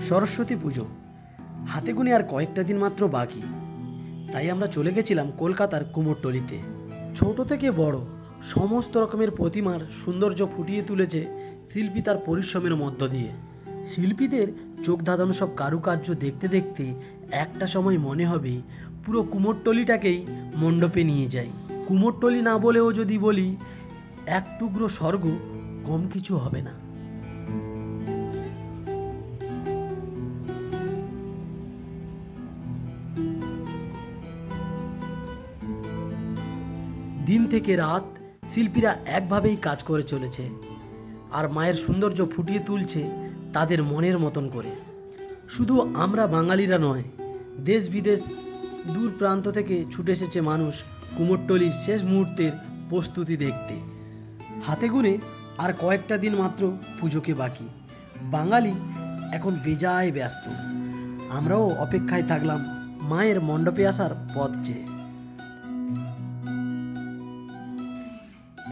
সরস্বতী পুজো হাতে গুনে আর কয়েকটা দিন মাত্র বাকি, তাই আমরা চলে গেছিলাম কলকাতার কুমোরটুলিতে। ছোট থেকে বড় সমস্ত রকমের প্রতিমার সৌন্দর্য ফুটিয়ে তুলেছে শিল্পী তার পরিশ্রমের মধ্য দিয়ে। শিল্পীদের চোখ ধাঁধানো সব কারুকার্য দেখতে দেখতে একটা সময় মনে হবে পুরো কুমোরটুলিটাকেই মণ্ডপে নিয়ে যাই। কুমোরটুলি না বলেও যদি বলি, এক টুকরো স্বর্গ কম কিছু হবে না। দিন থেকে রাত শিল্পীরা একভাবেই কাজ করে চলেছে, আর মায়ের সৌন্দর্য ফুটিয়ে তুলছে তাদের মনের মতন করে। শুধু আমরা বাঙালিরা নয়, দেশ বিদেশ দূর প্রান্ত থেকে ছুটে এসেছে মানুষ কুমোরটুলির শেষ মুহূর্তের প্রস্তুতি দেখতে। হাতে গুনে আর কয়েকটা দিন মাত্র পুজোকে বাকি। বাঙালি এখন বেজায় ব্যস্ত। আমরাও অপেক্ষায় থাকলাম মায়ের মণ্ডপে আসার পথ চেয়ে।